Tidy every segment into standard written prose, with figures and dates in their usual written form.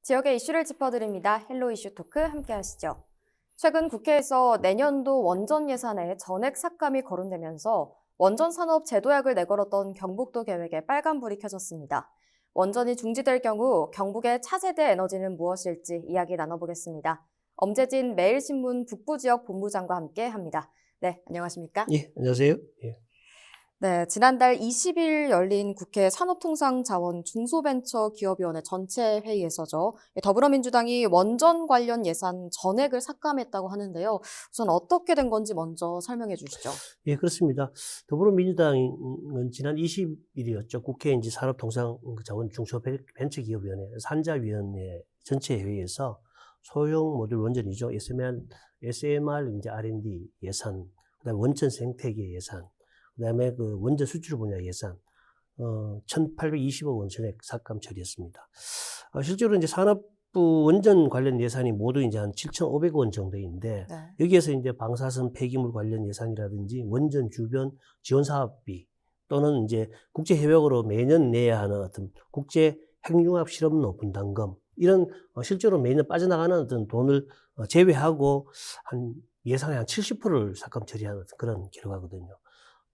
지역의 이슈를 짚어드립니다. 헬로 이슈 토크 함께 하시죠. 최근 국회에서 내년도 원전 예산에 전액 삭감이 거론되면서 원전 산업 제도약을 내걸었던 경북도 계획에 빨간불이 켜졌습니다. 원전이 중지될 경우 경북의 차세대 에너지는 무엇일지 이야기 나눠보겠습니다. 엄재진 매일신문 북부지역 본부장과 함께 합니다. 네, 안녕하십니까? 예, 안녕하세요. 예. 네, 지난달 20일 열린 국회 산업통상자원 중소벤처기업위원회 전체 회의에서죠. 더불어민주당이 원전 관련 예산 전액을 삭감했다고 하는데요. 우선 어떻게 된 건지 먼저 설명해 주시죠. 예, 그렇습니다. 더불어민주당은 지난 20일이었죠. 국회 이제 산업통상자원 중소벤처기업위원회 산자위원회 전체 회의에서 소형 모듈 원전이죠. SMR 이제 R&D 예산, 그다음에 원전 생태계 예산, 그다음에 그 원전 수출 분야 예산 1,820억 원 전액 삭감 처리했습니다. 실제로 이제 산업부 원전 관련 예산이 모두 이제 한 7,500억 원 정도인데 네. 여기에서 이제 방사선 폐기물 관련 예산이라든지 원전 주변 지원 사업비 또는 이제 국제 협약으로 매년 내야 하는 어떤 국제 핵융합 실험로 분담금 이런 실제로 매년 빠져나가는 어떤 돈을 제외하고 한 예산의 한 70%를 삭감 처리하는 그런 결과거든요.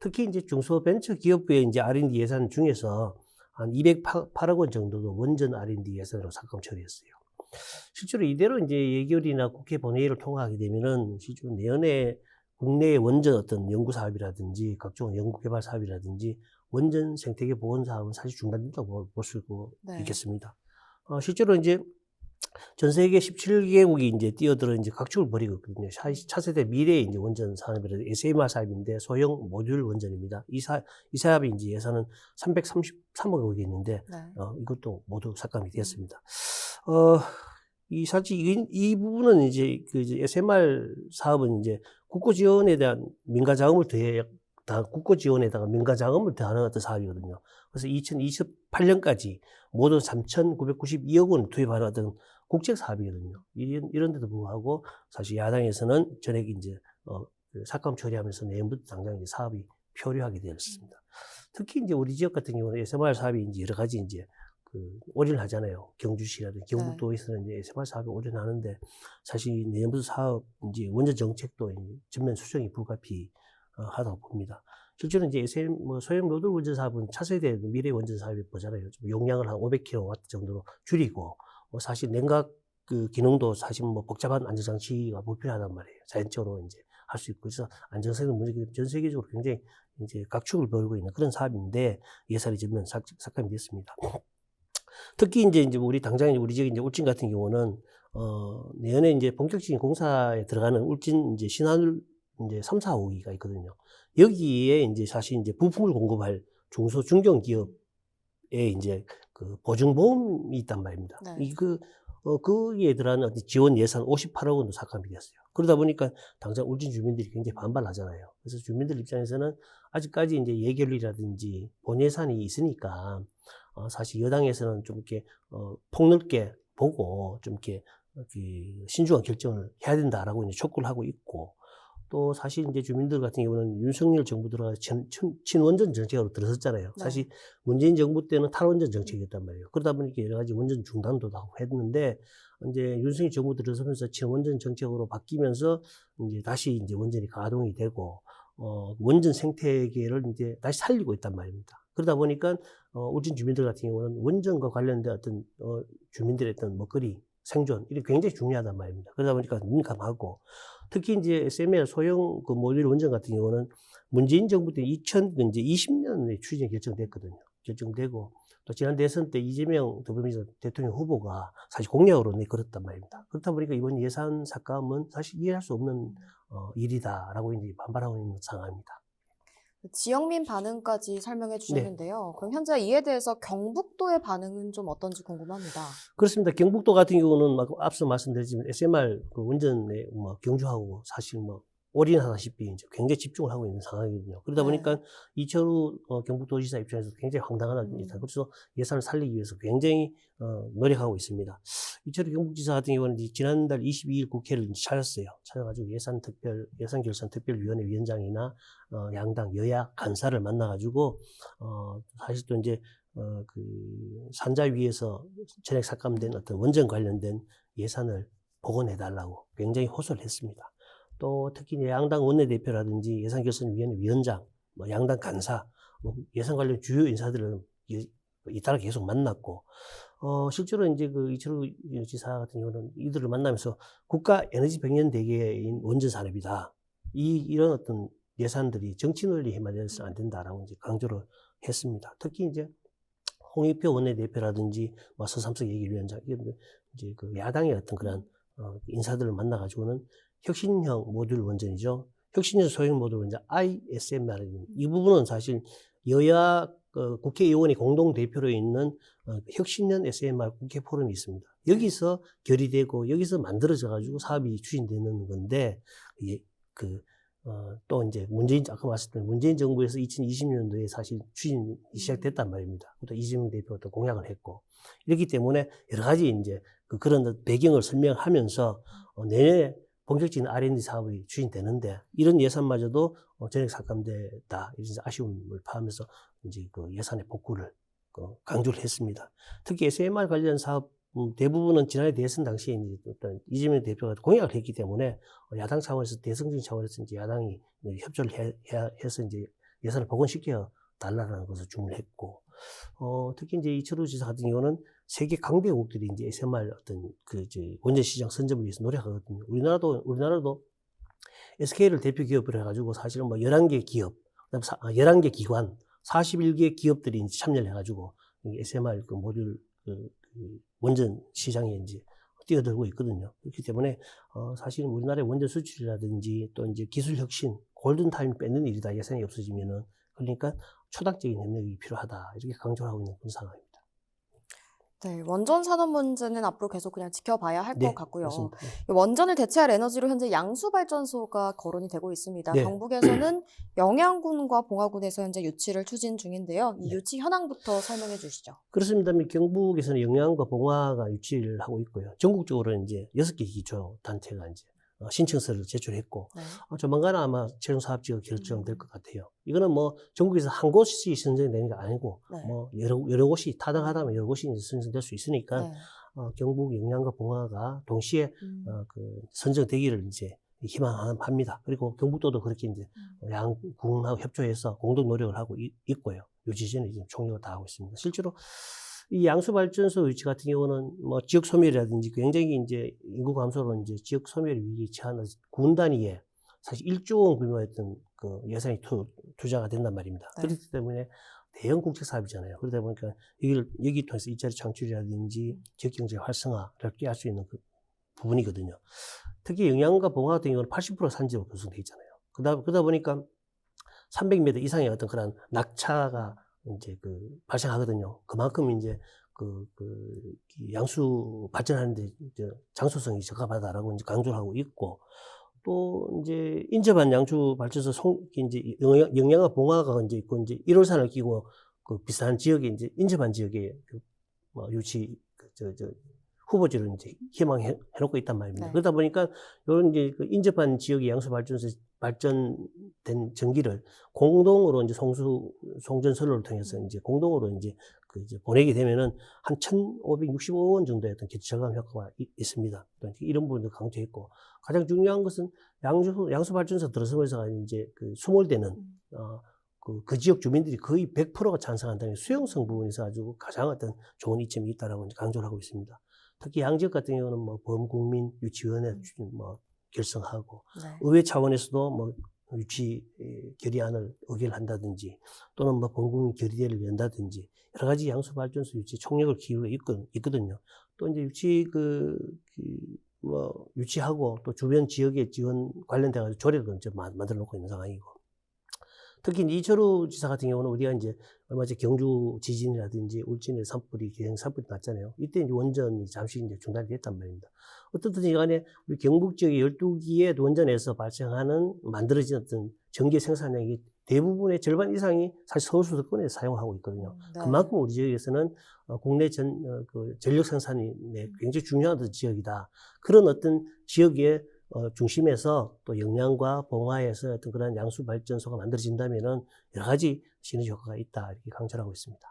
특히 이제 중소벤처기업부의 이제 R&D 예산 중에서 한 208억 원 정도도 원전 R&D 예산으로 삭감 처리했어요. 실제로 이대로 이제 예결이나 국회 본회의를 통과하게 되면은 실제로 내년에 국내의 원전 어떤 연구 사업이라든지 각종 연구 개발 사업이라든지 원전 생태계 보건 사업은 사실 중단된다고 볼 수 있겠습니다. 실제로 이제 전 세계 17개국이 이제 뛰어들어 이제 각축을 벌이고 있거든요. 차세대 미래의 이제 원전 산업이라든지 SMR 사업인데 소형 모듈 원전입니다. 이 사업이 이제 예산은 333억 원이 있는데, 네. 이것도 모두 삭감이 되었습니다. 사실 이 부분은 이제 SMR 사업은 이제 국고 지원에 대한 민간 자금을 국고 지원에다가 민간 자금을 더하는 어떤 사업이거든요. 그래서 2028년까지 모두 3,992억 원을 투입하는 어떤 국책 사업이거든요. 이런 데도 불구하고 사실 야당에서는 전액 이제 삭감 처리하면서 내년부터 당장 이제 사업이 표류하게 되었습니다. 특히 이제 우리 지역 같은 경우는 SMR 사업이 이제 여러 가지 이제 올인하잖아요. 경주시라든지 경북도에서는 이제 SMR 사업이 올인하는데 사실 내년부터 사업 이제 원전 정책도 이제 전면 수정이 불가피하다고 봅니다. 실제로 이제 소형 모듈 원전 사업은 차세대 미래 원전 사업이 보잖아요. 용량을 한 500kW 정도로 줄이고, 사실 냉각 그 기능도 사실 뭐 복잡한 안전장치가 불필요하단 말이에요. 자연적으로 이제 할 수 있고, 그래서 안정성의 문제기 때문에 전 세계적으로 굉장히 이제 각축을 벌이고 있는 그런 사업인데 예산이 전면 삭감이 됐습니다. 특히 이제 우리 당장 우리 지역 이제 울진 같은 경우는 내년에 이제 본격적인 공사에 들어가는 울진 이제 신한울 이제 3, 4호기가 있거든요. 여기에 이제 사실 이제 부품을 공급할 중소 중견 기업에 이제 그 보증보험이 있단 말입니다. 네. 거기에 들어가는 어떤 지원 예산 58억 원도 삭감이 됐어요. 그러다 보니까 당장 울진 주민들이 굉장히 반발하잖아요. 그래서 주민들 입장에서는 아직까지 이제 예결이라든지 본 예산이 있으니까 사실 여당에서는 좀 이렇게 폭넓게 보고 좀 이렇게 신중한 결정을 해야 된다라고 이제 촉구를 하고 있고, 또 사실 이제 주민들 같은 경우는 윤석열 정부 들어가서 친원전 정책으로 들어섰잖아요. 네. 사실 문재인 정부 때는 탈원전 정책이었단 말이에요. 그러다 보니까 여러 가지 원전 중단도 하고 했는데 이제 윤석열 정부 들어서면서 친원전 정책으로 바뀌면서 이제 다시 이제 원전이 가동이 되고 원전 생태계를 이제 다시 살리고 있단 말입니다. 그러다 보니까 울진 주민들 같은 경우는 원전과 관련된 어떤 주민들의 어떤 먹거리 생존 이게 굉장히 중요하단 말입니다. 그러다 보니까 민감하고, 특히 이제 SMR 소형 그 모듈 원전 같은 경우는 문재인 정부 때 2020년에 추진이 결정되고 또 지난 대선 때 이재명 더불어민주당 대통령 후보가 사실 공약으로 내걸었단 말입니다. 그렇다 보니까 이번 예산 삭감은 사실 이해할 수 없는 일이다라고 이제 반발하고 있는 상황입니다. 지역민 반응까지 설명해 네. 주셨는데요. 그럼 현재 이에 대해서 경북도의 반응은 좀 어떤지 궁금합니다. 그렇습니다. 경북도 같은 경우는 앞서 말씀드렸지만 SMR 그 원전에 경주하고 사실 올인하다시피 이제 굉장히 집중을 하고 있는 상황이거든요. 그러다 네. 보니까 이철우 경북도지사 입장에서 굉장히 황당한 일이다. 그래서 예산을 살리기 위해서 굉장히 노력하고 있습니다. 이철우 경북지사 같은 경우는 지난달 22일 국회를 이제 찾았어요. 찾아가지고 예산결산특별위원회 위원장이나 양당 여야 간사를 만나가지고 사실 또 이제 그 산자 위에서 전액 삭감된 어떤 원전 관련된 예산을 복원해달라고 굉장히 호소를 했습니다. 또 특히 양당 원내대표라든지 예산결산위원회 위원장, 뭐 양당 간사, 뭐 예산 관련 주요 인사들을 잇따라 계속 만났고, 실제로 이제 그 이철우 지사 같은 경우는 이들을 만나면서 국가 에너지 백년 대계인 원전 산업이다. 이런 어떤 예산들이 정치 논리에 휘말려서 안 된다라고 이제 강조를 했습니다. 특히 이제 홍익표 원내대표라든지 뭐 서삼석 예결위원장 이런 이제 그 야당의 어떤 그런 인사들을 만나가지고는 혁신형 모듈 원전이죠. 혁신형 소형 모듈 원전 ISMR 이 부분은 사실 여야 국회의원이 공동 대표로 있는 혁신형 SMR 국회 포럼이 있습니다. 여기서 결의되고 여기서 만들어져 가지고 사업이 추진되는 건데 이게 또 이제 아까 말씀드린 문재인 정부에서 2020년도에 사실 추진이 시작됐단 말입니다. 또 이재명 대표가 또 공약을 했고 이렇기 때문에 여러 가지 이제 그런 배경을 설명하면서 내년에 본격적인 R&D 사업이 추진되는데 이런 예산마저도 전액 삭감되다 이런 아쉬움을 포함해서 이제 그 예산의 복구를 강조를 했습니다. 특히 SMR 관련 사업 대부분은 지난해 대선 당시에 이제 어떤 이재명 대표가 공약을 했기 때문에 야당 차원에서 대승적인 차원에서 이제 야당이 협조를 해서 이제 예산을 복원시켜 달라라는 것을 주문을 했고, 특히 이제 이철우 지사 같은 경우는 세계 강대국들이 이제 SMR 어떤 이제 원전 시장 선점을 위해서 노력하거든요. 우리나라도 SK를 대표 기업으로 해가지고 사실은 뭐 11개 기업, 그다음 11개 기관, 41개 기업들이 이제 참여를 해가지고 SMR 모듈 원전 시장에 이제 뛰어들고 있거든요. 그렇기 때문에 사실은 우리나라의 원전 수출이라든지 또 이제 기술 혁신, 골든타임 뺏는 일이다. 예산이 없어지면은. 그러니까 초당적인 협력이 필요하다. 이렇게 강조를 하고 있는 그런 상황입니다. 네, 원전 산업 문제는 앞으로 계속 그냥 지켜봐야 할 것 네, 같고요. 맞습니다. 원전을 대체할 에너지로 현재 양수발전소가 거론이 되고 있습니다. 네. 경북에서는 영양군과 봉화군에서 현재 유치를 추진 중인데요. 이 네. 유치 현황부터 설명해 주시죠. 그렇습니다. 경북에서는 영양과 봉화가 유치를 하고 있고요. 전국적으로 이제 6개 기초 단체가 이제 신청서를 제출했고, 네. 조만간 아마 최종 사업지가 결정될 것 같아요. 이거는 뭐 전국에서 한 곳이 선정되는 게 아니고, 네. 뭐 여러 곳이 타당하다면 여러 곳이 이제 선정될 수 있으니까, 네. 경북 영양과 봉화가 동시에 선정되기를 이제 희망합니다. 그리고 경북도도 그렇게 이제 양군하고 협조해서 공동 노력을 하고 있고요. 유치전에 지금 총력을 다하고 있습니다. 실제로 이 양수발전소 유치 같은 경우는 뭐 지역 소멸이라든지 굉장히 이제 인구 감소로 이제 지역 소멸 위기에 처한 군 단위에 사실 1조 원 규모였던 그 예산이 투자가 된단 말입니다. 네. 그렇기 때문에 대형 국책 사업이잖아요. 그러다 보니까 여기 통해서 일자리 창출이라든지 지역 경제 활성화를 꾀할 수 있는 그 부분이거든요. 특히 영양과 봉화 같은 경우는 80% 산지로 구성되어 있잖아요. 그러다 보니까 300m 이상의 어떤 그런 낙차가 이제 발생하거든요. 그만큼 이제 양수 발전하는데 이제 장소성이 적합하다라고 이제 강조를 하고 있고, 또 이제 인접한 양수 발전소 이제 영양과 봉화가 이제 있고 이제 1월산을 끼고 비슷한 지역에 이제 인접한 지역에 유치 후보지를 이제 희망해놓고 있단 말입니다. 네. 그러다 보니까 이런 이제 인접한 지역의 양수 발전소 발전된 전기를 공동으로 이제 송전선로를 통해서 이제 공동으로 이제 보내게 되면은 한 1,565원 정도의 어떤 기초 절감 효과가 있습니다. 이런 부분도 강조했고, 가장 중요한 것은 양수 발전소 들어서면서 이제 수몰되는 그 지역 주민들이 거의 100%가 찬성한다는 수용성 부분에 있어 가지고 가장 어떤 좋은 이점이 있다라고 이제 강조를 하고 있습니다. 특히 양지역 같은 경우는 뭐 범국민 유치위원회 결성하고, 네. 의회 차원에서도 뭐 유치 결의안을 의결한다든지 또는 뭐 범국민 결의대를 연다든지 여러 가지 양수 발전소 유치 총력을 기울이고 있거든요. 또 이제 유치하고 또 주변 지역의 지원 관련돼 가지고 조례를 이제 만들어 놓고 있는 상황이고, 특히 이철우 지사 같은 경우는 우리가 이제 얼마 전에 경주 지진이라든지 울진의 산불이 계속 산불이 났잖아요. 이때 이제 원전이 잠시 이제 중단이 됐단 말입니다. 어떻든지 간에 우리 경북 지역의 12기의 원전에서 만들어진 어떤 전기 생산량이 대부분의 절반 이상이 사실 서울 수도권에서 사용하고 있거든요. 네. 그만큼 우리 지역에서는 국내 전력 생산이 굉장히 중요한 지역이다. 그런 어떤 지역의 중심에서 또 영양과 봉화에서 어떤 그런 양수 발전소가 만들어진다면은 여러 가지 시너지 효과가 있다 이렇게 강조하고 있습니다.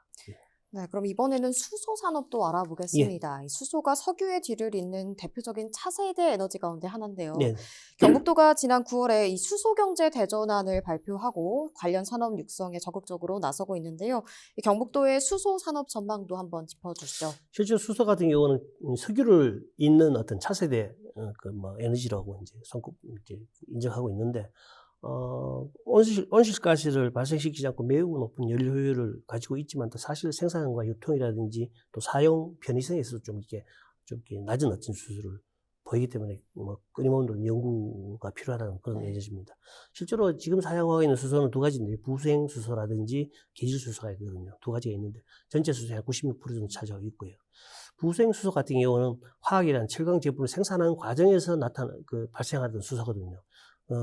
네, 그럼 이번에는 수소 산업도 예. 알아보겠습니다. 이 수소가 석유의 뒤를 잇는 대표적인 차세대 에너지 가운데 하나인데요. 네. 경북도가 지난 9월에 이 수소 경제 대전환을 발표하고 관련 산업 육성에 적극적으로 나서고 있는데요. 이 경북도의 수소 산업 전망도 한번 짚어주시죠. 실제 수소 같은 경우는 석유를 잇는 어떤 차세대 에너지라고 이제 손꼽 이제 인정하고 있는데 온실가스를 발생시키지 않고 매우 높은 연료 효율을 가지고 있지만 또 사실 생산과 유통이라든지 또 사용 편의성에 있어서 좀 이렇게 낮은 어떤 수수를 보이기 때문에 끊임없는 연구가 필요하다는 그런 예제입니다. 실제로 지금 사용하고 있는 수소는 두 가지인데 부생 수소라든지 계질 수소가 있거든요. 두 가지가 있는데 전체 수소의 한 96% 정도 차지하고 있고요. 부생 수소 같은 경우는 화학이라는 철강 제품을 생산하는 과정에서 발생하던 수소거든요.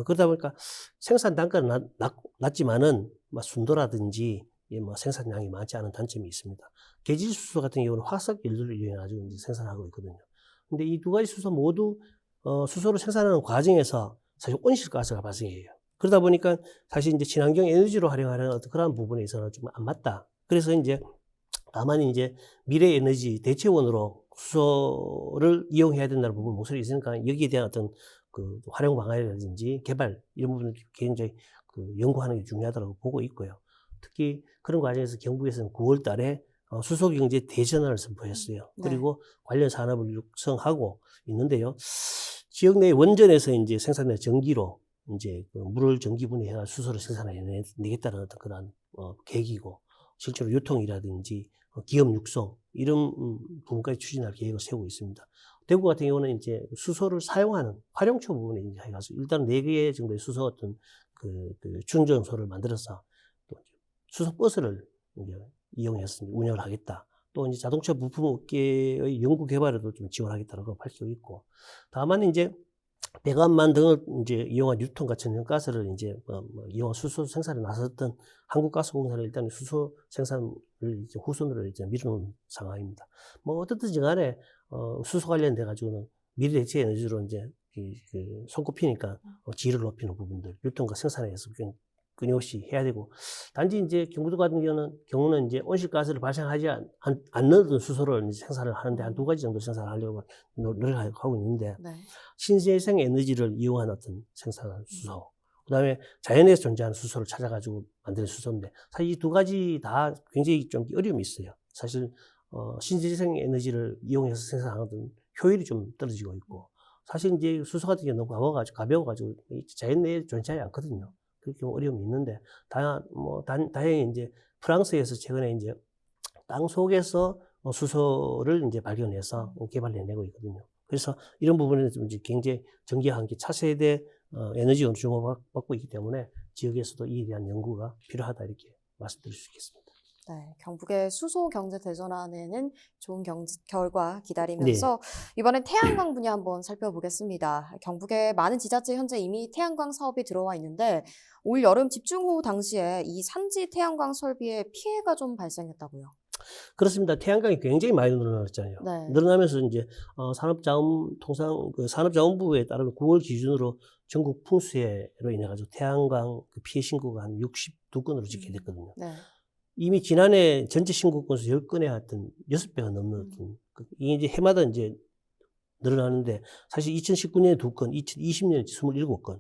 그러다 보니까 생산 단가는 낮지만은 순도라든지 생산량이 많지 않은 단점이 있습니다. 계질 수소 같은 경우는 화석 연료를 이용해가지고 이제 생산하고 있거든요. 근데 이 두 가지 수소 모두 수소를 생산하는 과정에서 사실 온실가스가 발생해요. 그러다 보니까 사실 이제 친환경 에너지로 활용하는 어떤 그런 부분에 있어서는 좀 안 맞다. 그래서 이제 다만 이제 미래 에너지 대체원으로 수소를 이용해야 된다는 부분 목소리 있으니까 여기에 대한 어떤 그 활용 방안이라든지 개발 이런 부분을 굉장히 연구하는 게 중요하다고 보고 있고요. 특히 그런 과정에서 경북에서는 9월 달에 수소 경제 대전환을 선포했어요. 네. 그리고 관련 산업을 육성하고 있는데요. 지역 내 원전에서 이제 생산된 전기로 이제 물을 전기 분해해서 수소를 생산해내겠다는 어떤 그런 계획이고 실제로 유통이라든지 기업 육성 이런 부분까지 추진할 계획을 세우고 있습니다. 대구 같은 경우는 이제 수소를 사용하는 활용처 부분에 이제 해가지고 일단 4개 정도의 수소 어떤 그 충전소를 만들어서 또 수소 버스를 이제 이용해서 운영을 하겠다. 또 이제 자동차 부품 업계의 연구 개발에도 좀 지원하겠다고 밝히고 있고, 다만 이제 배관만 등을 이제 이용한 유통과 천연가스를 이제 이용한 수소 생산에 나섰던 한국가스공사는 일단 수소 생산을 이제 후순으로 이제 미루는 상황입니다. 어떻든지 간에 수소 관련돼 가지고는 미래 대체 에너지로 이제 손꼽히니까 질을 높이는 부분들, 유통과 생산에서 끊임없이 해야 되고, 단지 이제 경부도 같은 경우는 이제 온실가스를 발생하지 않는 수소를 이제 생산을 하는데 한 2가지 정도 생산을 하려고 노력하고 있는데, 네. 신재생 에너지를 이용한 어떤 생산한 수소, 그 다음에 자연에서 존재하는 수소를 찾아가지고 만드는 수소인데, 사실 이 2가지 다 굉장히 좀 어려움이 있어요. 사실, 신재생 에너지를 이용해서 생산하는 효율이 좀 떨어지고 있고, 사실 이제 수소 같은 경우는 너무 가벼워가지고 자연 내에 존재하지 않거든요. 그렇게 어려움이 있는데, 다행히 이제 프랑스에서 최근에 이제 땅 속에서 수소를 이제 발견해서 개발해내고 있거든요. 그래서 이런 부분에서 좀 이제 굉장히 전기와 함께 차세대 에너지원 주목받고 있기 때문에 지역에서도 이에 대한 연구가 필요하다 이렇게 말씀드릴 수 있겠습니다. 네, 경북의 수소 경제 대전환에는 좋은 결과 네. 기다리면서 이번엔 태양광 분야 한번 살펴보겠습니다. 경북의 많은 지자체 현재 이미 태양광 사업이 들어와 있는데 올 여름 집중호우 당시에 이 산지 태양광 설비에 피해가 좀 발생했다고요. 그렇습니다. 태양광이 굉장히 많이 늘어났잖아요. 네. 늘어나면서 이제 산업자원부에 따르면 9월 기준으로 전국 풍수해로 인해 가지고 태양광 피해 신고가 한 62건으로 집계됐거든요. 네. 이미 지난해 전체 신고 건수 10건에 하여튼 6배가 넘는 어떤 이게 이제 해마다 이제 늘어나는데, 사실 2019년에 2건, 2020년에 27건,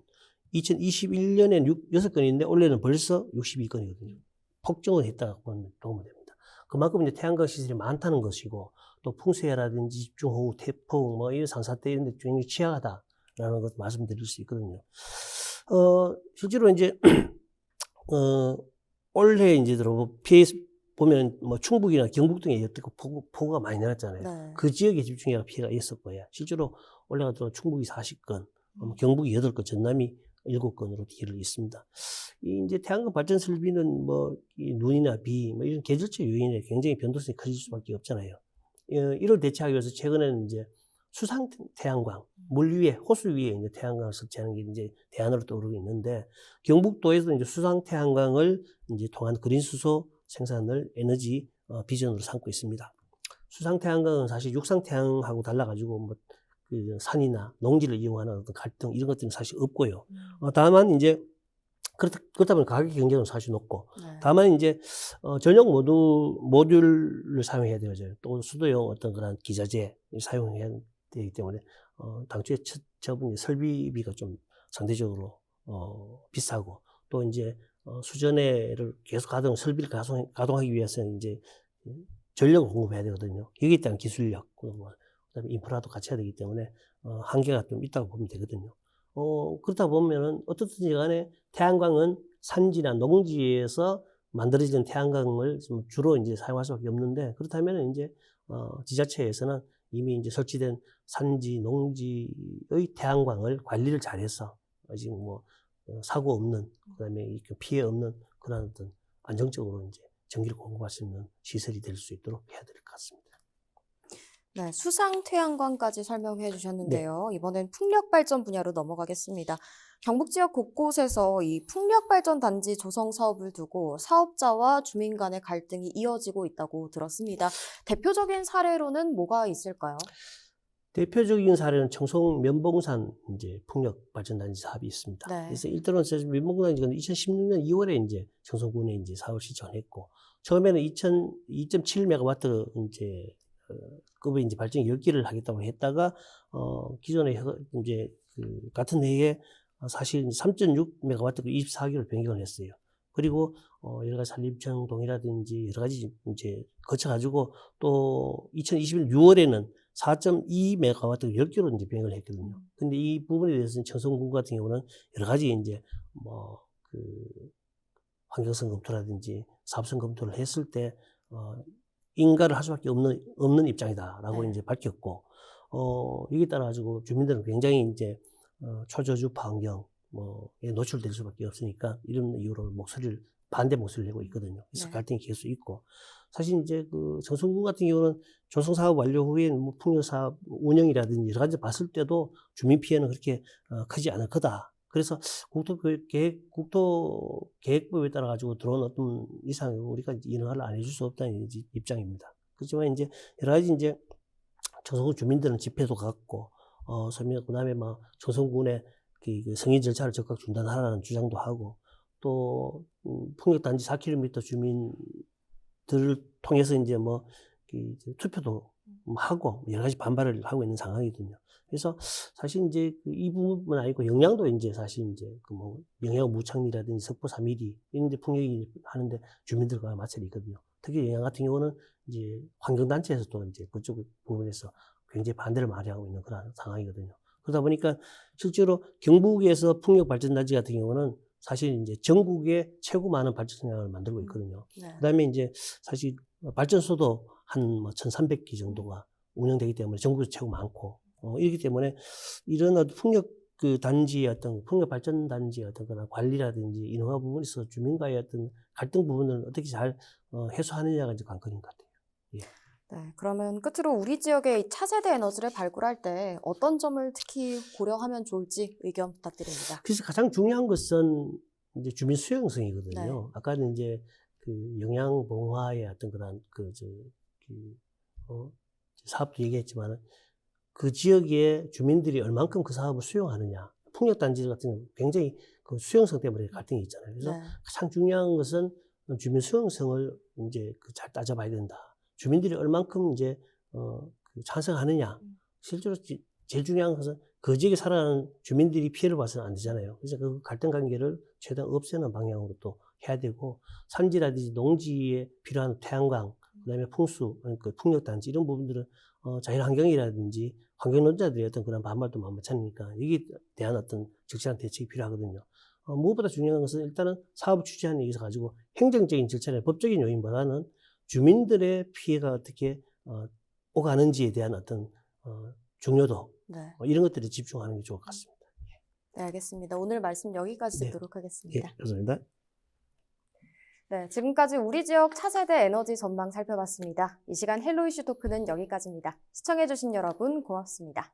2021년에 6건인데 올해는 벌써 62건이거든요. 폭증을 했다고 보면 됩니다. 그만큼 이제 태양광 시설이 많다는 것이고, 또 풍수해라든지 집중호우, 태풍, 이런 산사태 이런 데 굉장히 취약하다라는 것을 말씀드릴 수 있거든요. 실제로 이제, 올해 이제 들어 피해 보면 충북이나 경북 등에 여태껏 폭우가 많이 나왔잖아요. 네. 그 지역에 집중해서 피해가 있었고요. 실제로 올해가 들어 충북이 40건, 경북이 8건, 전남이 7건으로 피해를 있습니다. 이 이제 태양광 발전 설비는 이 눈이나 비, 이런 계절적 요인에 굉장히 변동성이 커질 수밖에 없잖아요. 이를 대체하기 위해서 최근에는 이제 수상 태양광, 물 위에, 호수 위에 이제 태양광을 설치하는 게 이제 대안으로 떠오르고 있는데, 경북도에서 이제 수상 태양광을 이제 통한 그린 수소 생산을 에너지 비전으로 삼고 있습니다. 수상 태양광은 사실 육상 태양하고 달라가지고 그 산이나 농지를 이용하는 어떤 갈등 이런 것들은 사실 없고요. 다만 이제 그렇다 보니 가격 경쟁은 사실 높고, 네. 다만 이제 전용 모듈을 사용해야 되죠. 또 수도용 어떤 그런 기자재 사용해야 되기 때문에 당초에 접은 설비비가 좀 상대적으로 비싸고, 또 이제 수전해를 계속 설비를 가동하기 위해서는 이제 전력을 공급해야 되거든요. 여기에 대한 기술력, 그다음에 인프라도 같이 해야 되기 때문에 한계가 좀 있다고 보면 되거든요. 그렇다 보면은 어떻든지 간에 태양광은 산지나 농지에서 만들어진 태양광을 주로 이제 사용할 수밖에 없는데, 그렇다면은 이제 지자체에서는 이미 이제 설치된 산지, 농지의 태양광을 관리를 잘해서 아직 뭐 사고 없는, 그다음에 피해 없는 그런 어떤 안정적으로 이제 전기를 공급할 수 있는 시설이 될 수 있도록 해야 될 것 같습니다. 네, 수상 태양광까지 설명해 네. 주셨는데요. 이번엔 풍력 발전 분야로 넘어가겠습니다. 경북 지역 곳곳에서 이 풍력 발전 단지 조성 사업을 두고 사업자와 주민 간의 갈등이 이어지고 있다고 들었습니다. 대표적인 사례로는 뭐가 있을까요? 대표적인 사례는 청송 면봉산 이제 풍력 발전단지 사업이 있습니다. 네. 그래서 일단은 면봉산이 2016년 2월에 이제 청송군에 이제 사업을 신청했고, 처음에는 2.7메가와트 이제 급의 이제 발전 10기를 하겠다고 했다가 기존에 이제 같은 해에 사실 3.6메가와트 24기를 변경을 했어요. 그리고 여러 가지 산림청 동의라든지 여러 가지 이제 거쳐가지고 또 2021년 6월에는 4.2메가와트 10기로 이제 변경을 했거든요. 근데 이 부분에 대해서는 청송군 같은 경우는 여러 가지 이제 환경성 검토라든지 사업성 검토를 했을 때 인가를 할 수밖에 없는 입장이다라고 네. 이제 밝혔고, 이에 따라 가지고 주민들은 굉장히 이제 초저주파 환경에 노출될 수밖에 없으니까 이런 이유로 반대 목소리를 내고 있거든요. 그래서 네. 갈등이 계속 있고, 사실 이제 청송군 같은 경우는 조성 사업 완료 후에 뭐 풍력 사업 운영이라든지 여러 가지 봤을 때도 주민 피해는 그렇게 크지 않을 거다. 그래서 국토계획법에 따라 가지고 들어온 어떤 이상을 우리가 인허가를 안 해줄 수 없다는 입장입니다. 그렇지만 이제 여러 가지 이제 청송군 주민들은 집회도 갔고, 그다음에 막 청송군의 그 승인 절차를 적극 중단하라는 주장도 하고, 또 풍력단지 4km 주민들을 통해서 이제 투표도 하고 여러 가지 반발을 하고 있는 상황이거든요. 그래서 사실 이제 이 부분은 아니고 영양도 이제 사실 이제 영양 무창리라든지 석포 3.1이 이런 데 풍력이 하는데 주민들과 마찰이 있거든요. 특히 영양 같은 경우는 이제 환경단체에서도 이제 그쪽 부분에서 굉장히 반대를 많이 하고 있는 그런 상황이거든요. 그러다 보니까 실제로 경북에서 풍력 발전단지 같은 경우는 사실 이제 전국에 최고 많은 발전량을 만들고 있거든요. 네. 그다음에 이제 사실 발전소도 한 1,300기 정도가 운영되기 때문에 전국에서 최고 많고, 이렇기 때문에 이런 풍력 단지의 어떤 풍력 발전 단지의 어떤 그런 관리라든지 인허가 부분에 있어서 주민과의 어떤 갈등 부분을 어떻게 잘 해소하느냐가 이제 관건인 것 같아요. 예. 네, 그러면 끝으로 우리 지역의 이 차세대 에너지를 발굴할 때 어떤 점을 특히 고려하면 좋을지 의견 부탁드립니다. 그래서 가장 중요한 것은 이제 주민 수용성이거든요. 네. 아까는 이제 영양 봉화의 어떤 그런 사업도 얘기했지만은 그 지역의 주민들이 얼만큼 그 사업을 수용하느냐. 풍력단지 같은 경우 굉장히 그 수용성 때문에 갈등이 있잖아요. 그래서 네. 가장 중요한 것은 주민 수용성을 이제 잘 따져봐야 된다. 주민들이 얼만큼 이제 찬성하느냐. 실제로 제일 중요한 것은 그 지역에 살아가는 주민들이 피해를 봐서는 안 되잖아요. 그래서 그 갈등 관계를 최대한 없애는 방향으로 또 해야 되고, 산지라든지 농지에 필요한 태양광, 그다음에 풍력단지 이런 부분들은 자연환경이라든지 환경론자들의 어떤 그런 반발도 만만찮으니까 여기에 대한 어떤 적절한 대책이 필요하거든요. 무엇보다 중요한 것은 일단은 사업을 추진하는 데 있어서 가지고 행정적인 절차나 법적인 요인보다는 주민들의 피해가 어떻게 오가는지에 대한 어떤 중요도, 네. 이런 것들에 집중하는 게 좋을 것 같습니다. 네, 알겠습니다. 오늘 말씀 여기까지 네. 듣도록 예, 하겠습니다. 감사합니다. 네, 지금까지 우리 지역 차세대 에너지 전망 살펴봤습니다. 이 시간 헬로 이슈 토크는 여기까지입니다. 시청해주신 여러분 고맙습니다.